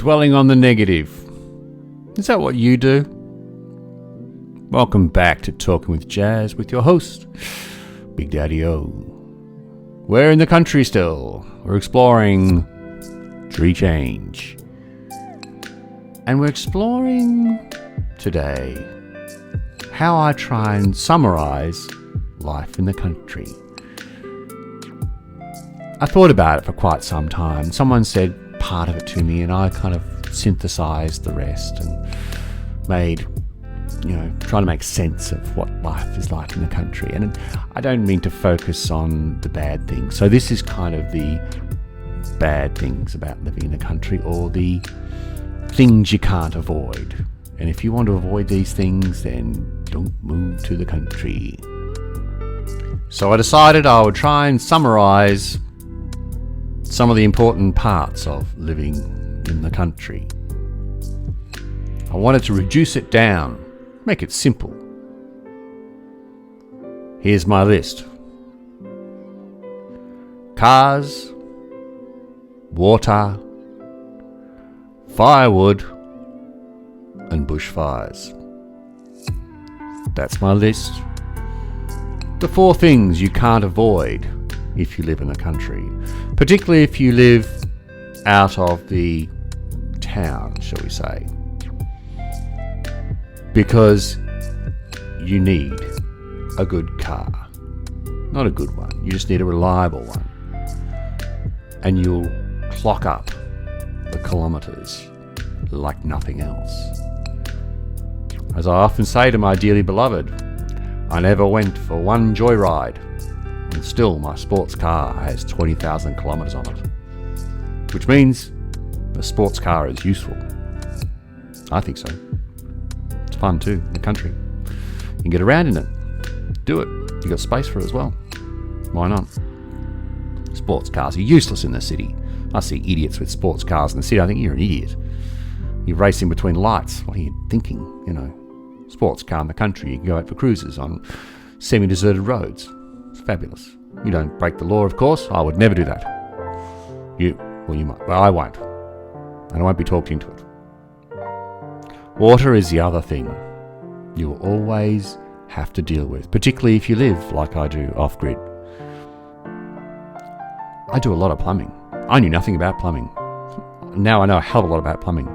dwelling on the negative. Is that what you do? Welcome back to Talking with Jazz with your host, BigDaddy0. We're in the country still. We're exploring tree change. And we're exploring today how I try and summarize life in the country. I thought about it for quite some time. Someone said part of it to me and I kind of synthesized the rest and made, trying to make sense of what life is like in the country. And I don't mean to focus on the bad things. So this is kind of the bad things about living in the country, or the things you can't avoid. And if you want to avoid these things, then don't move to the country. So I decided I would try and summarize some of the important parts of living in the country. I wanted to reduce it down, make it simple. Here's my list: cars, water, firewood, and bushfires. That's my list. The 4 things you can't avoid if you live in the country, particularly if you live out of the town, shall we say. Because you need a good car. Not a good one, you just need a reliable one. And you'll clock up the kilometres like nothing else. As I often say to my dearly beloved, I never went for one joyride, and still my sports car has 20,000 kilometres on it. Which means the sports car is useful. I think so. It's fun too, in the country. You can get around in it. Do it. You got space for it as well. Why not? Sports cars are useless in the city. I see idiots with sports cars in the city. I think you're an idiot. You're racing between lights. What are you thinking? Sports car in the country. You can go out for cruises on semi-deserted roads. It's fabulous. You don't break the law, of course. I would never do that. You might. Well, I won't. And I won't be talked into it. Water is the other thing you will always have to deal with, particularly if you live, like I do, off-grid. I do a lot of plumbing. I knew nothing about plumbing. Now I know a hell of a lot about plumbing.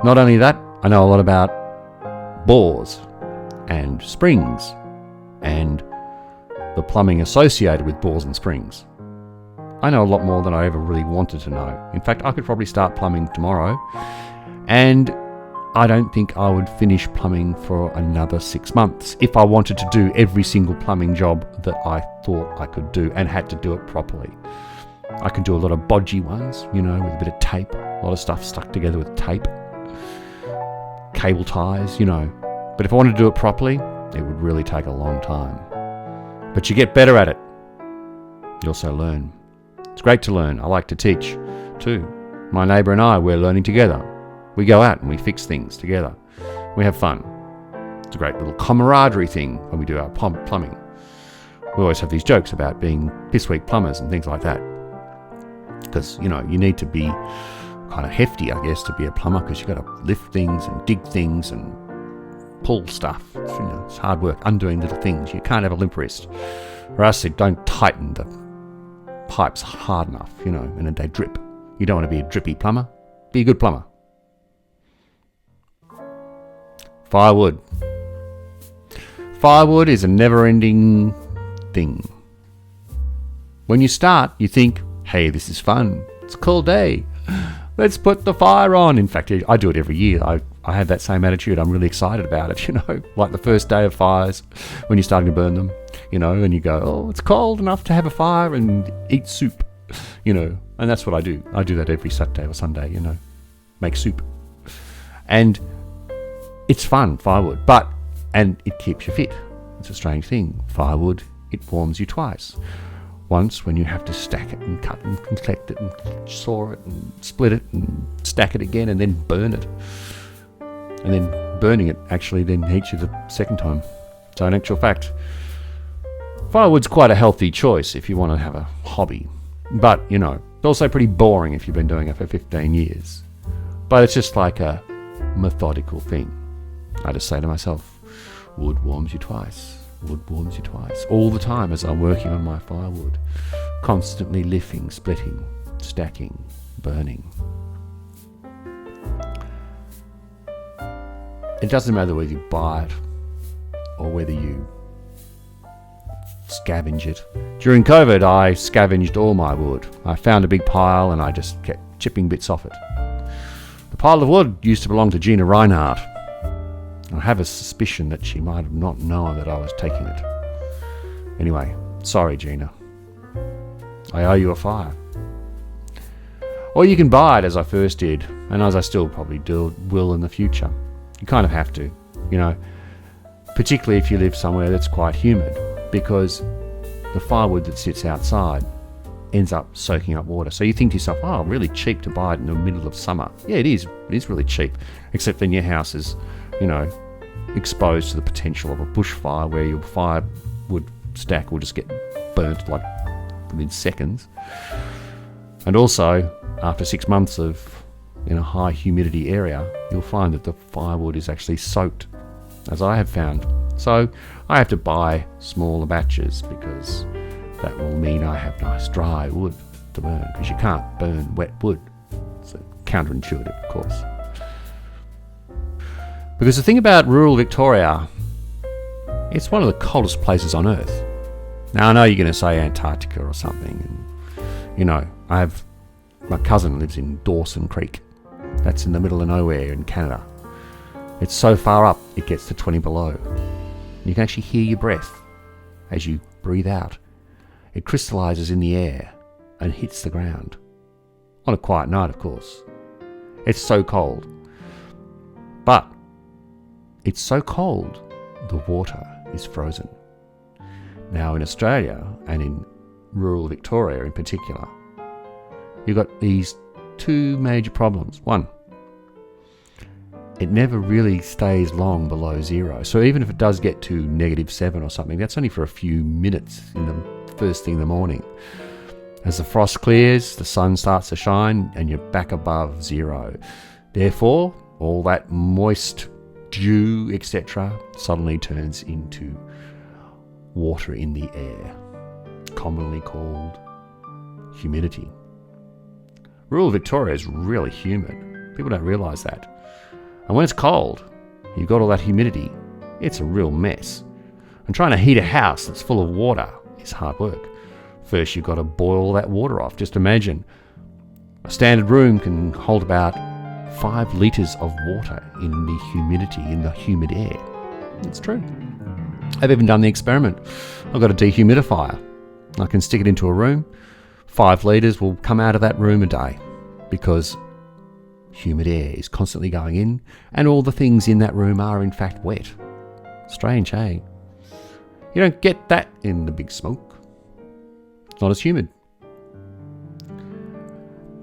Not only that, I know a lot about bores and springs and the plumbing associated with bores and springs. I know a lot more than I ever really wanted to know. In fact, I could probably start plumbing tomorrow, and I don't think I would finish plumbing for another 6 months if I wanted to do every single plumbing job that I thought I could do and had to do it properly. I can do a lot of bodgy ones, with a bit of tape, a lot of stuff stuck together with tape, cable ties, But if I wanted to do it properly, it would really take a long time. But you get better at it. You also learn. It's great to learn. I like to teach too. My neighbour and I, we're learning together. We go out and we fix things together. We have fun. It's a great little camaraderie thing when we do our plumbing. We always have these jokes about being piss-weak plumbers and things like that. Because, you need to be kind of hefty, I guess, to be a plumber, because you've got to lift things and dig things and pull stuff. It's hard work, undoing little things. You can't have a limp wrist, or else they don't tighten the pipes hard enough, and then they drip. You don't want to be a drippy plumber. Be a good plumber. Firewood. Firewood is a never-ending thing. When you start, you think, hey, this is fun. It's a cool day. Let's put the fire on. In fact, I do it every year. I have that same attitude. I'm really excited about it, like the first day of fires when you're starting to burn them, and you go, oh, it's cold enough to have a fire and eat soup, and that's what I do. I do that every Saturday or Sunday, make soup. And it's fun, firewood, and it keeps you fit. It's a strange thing. Firewood, it warms you twice. Once when you have to stack it and cut and collect it and saw it and split it and stack it again and then burn it. And then burning it actually then heats you the second time. So in actual fact, firewood's quite a healthy choice if you want to have a hobby. But, it's also pretty boring if you've been doing it for 15 years. But it's just like a methodical thing. I just say to myself, wood warms you twice. Wood warms you twice. All the time as I'm working on my firewood. Constantly lifting, splitting, stacking, burning. It doesn't matter whether you buy it or whether you scavenge it. During COVID, I scavenged all my wood. I found a big pile and I just kept chipping bits off it. The pile of wood used to belong to Gina Reinhardt. I have a suspicion that she might have not known that I was taking it. Anyway, sorry, Gina. I owe you a fire. Or you can buy it, as I first did, and as I still probably will in the future. You kind of have to, particularly if you live somewhere that's quite humid, because the firewood that sits outside ends up soaking up water. So you think to yourself, oh, really cheap to buy it in the middle of summer. Yeah, it is. It is really cheap, except then your house is, exposed to the potential of a bushfire where your firewood stack will just get burnt like within seconds. And also, after 6 months in a high humidity area, you'll find that the firewood is actually soaked, as I have found. So I have to buy smaller batches because that will mean I have nice dry wood to burn, because you can't burn wet wood. It's counterintuitive, of course. Because the thing about rural Victoria, it's one of the coldest places on Earth. Now I know you're going to say Antarctica or something. And, my cousin lives in Dawson Creek. That's in the middle of nowhere in Canada. It's so far up, it gets to 20 below. You can actually hear your breath as you breathe out. It crystallises in the air and hits the ground. On a quiet night, of course. It's so cold. But it's so cold, the water is frozen. Now in Australia, and in rural Victoria in particular, you've got these two major problems. One, it never really stays long below zero. So even if it does get to -7 or something, that's only for a few minutes in the first thing in the morning. As the frost clears, the sun starts to shine and you're back above zero. Therefore, all that moist dew, etc., suddenly turns into water in the air, commonly called humidity. Rural Victoria is really humid. People don't realise that. And when it's cold, you've got all that humidity, it's a real mess. And trying to heat a house that's full of water is hard work. First, you've got to boil that water off. Just imagine, a standard room can hold about 5 litres of water in the humidity, in the humid air. It's true. I've even done the experiment. I've got a dehumidifier. I can stick it into a room. 5 litres will come out of that room a day because humid air is constantly going in and all the things in that room are in fact wet. Strange, eh? You don't get that in the big smoke. It's not as humid.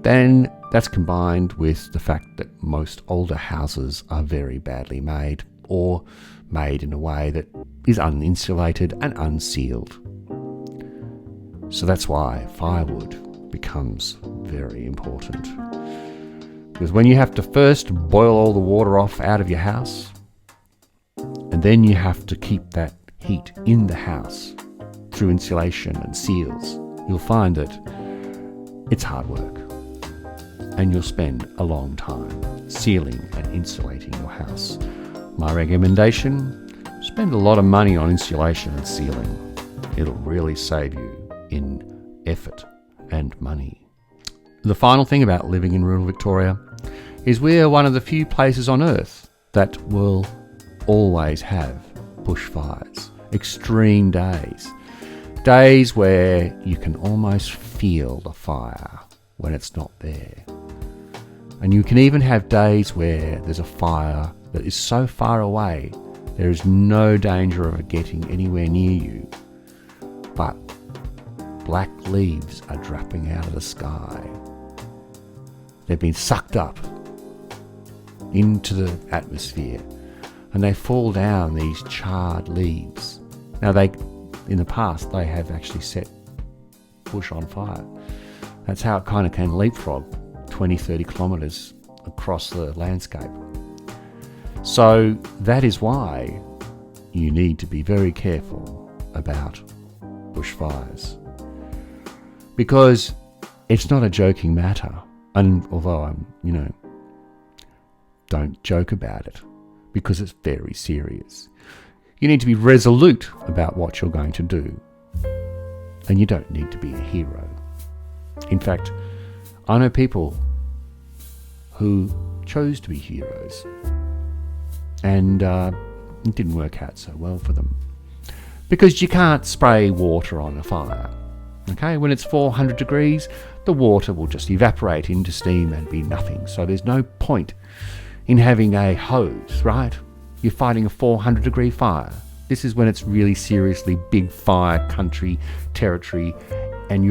Then that's combined with the fact that most older houses are very badly made, or made in a way that is uninsulated and unsealed. So that's why firewood becomes very important. Because when you have to first boil all the water off out of your house, and then you have to keep that heat in the house through insulation and seals, you'll find that it's hard work. And you'll spend a long time sealing and insulating your house. My recommendation, spend a lot of money on insulation and sealing. It'll really save you in effort and money. The final thing about living in rural Victoria is we're one of the few places on Earth that will always have bushfires, extreme days. Days where you can almost feel the fire when it's not there. And you can even have days where there's a fire that is so far away, there is no danger of it getting anywhere near you. But black leaves are dropping out of the sky. They've been sucked up into the atmosphere and they fall down, these charred leaves. Now in the past, they have actually set bush on fire. That's how it kind of can leapfrog 20, 30 kilometres across the landscape. So that is why you need to be very careful about bushfires, because it's not a joking matter. And although don't joke about it, because it's very serious. You need to be resolute about what you're going to do, and you don't need to be a hero. In fact, I know people who chose to be heroes, and it didn't work out so well for them, because you can't spray water on a fire. Okay, when it's 400 degrees, the water will just evaporate into steam and be nothing. So there's no point in having a hose, right? You're fighting a 400 degree fire. This is when it's really seriously big fire country, territory, and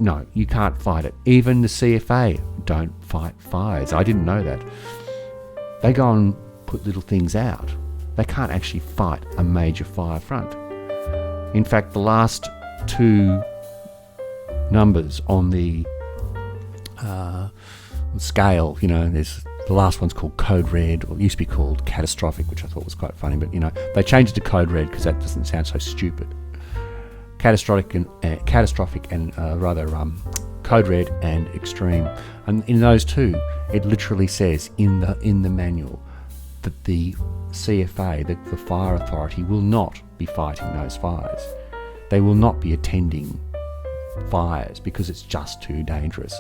no, you can't fight it. Even the CFA don't fight fires. I didn't know that. They go and put little things out. They can't actually fight a major fire front. In fact, the last two numbers on the scale, there's the last one's called Code Red, or it used to be called Catastrophic, which I thought was quite funny, but they changed it to Code Red because that doesn't sound so stupid. Catastrophic and Code Red and Extreme, and in those two, it literally says in the manual that the CFA, the fire authority, will not be fighting those fires. They will not be attending fires because it's just too dangerous.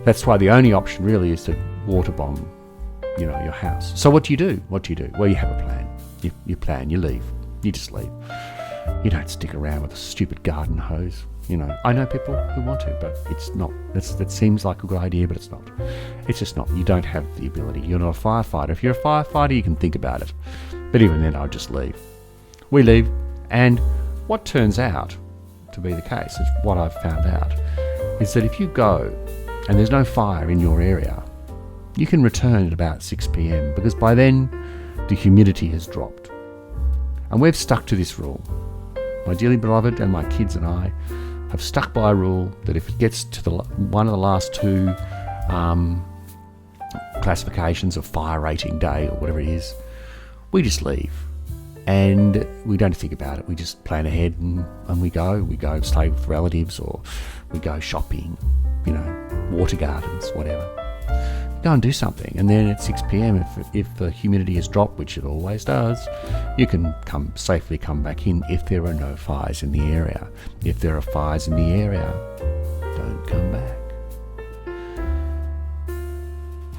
That's why the only option really is to water bomb, your house. So what do you do? Well, you have a plan. You plan, you leave. You just leave. You don't stick around with a stupid garden hose. I know people who want to, but it's not. That seems like a good idea, but it's not. It's just not. You don't have the ability. You're not a firefighter. If you're a firefighter, you can think about it. But even then, I'll just leave. We leave, and what turns out to be the case, is what I've found out, is that if you go and there's no fire in your area, you can return at about 6 p.m. because by then the humidity has dropped. And we've stuck to this rule. My dearly beloved and my kids and I have stuck by a rule that if it gets to one of the last two classifications of fire rating day or whatever it is, we just leave. And we don't think about it. We just plan ahead and we go. We go stay with relatives, or we go shopping, water gardens, whatever. Go and do something. And then at 6 p.m, if the humidity has dropped, which it always does, you can safely come back in if there are no fires in the area. If there are fires in the area, don't come back.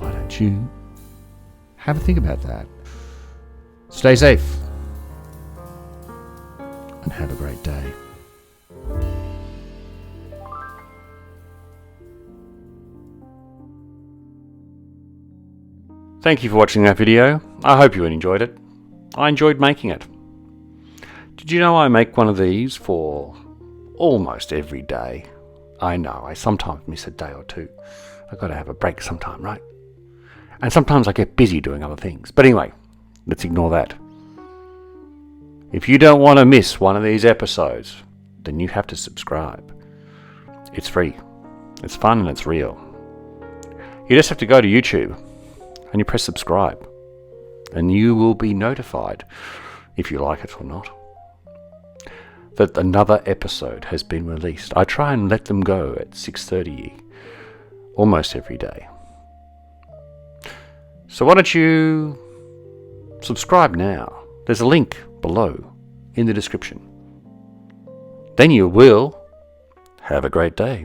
Why don't you have a think about that? Stay safe. And have a great day. Thank you for watching that video. I hope you enjoyed it. I enjoyed making it. Did you know I make one of these for almost every day? I know, I sometimes miss a day or two. I've got to have a break sometime, right? And sometimes I get busy doing other things. But anyway, let's ignore that. If you don't want to miss one of these episodes, then you have to subscribe. It's free, it's fun, and it's real. You just have to go to YouTube and you press subscribe, and you will be notified, if you like it or not, that another episode has been released. I try and let them go at 6:30 almost every day. So why don't you subscribe now? There's a link below in the description. Then you will have a great day.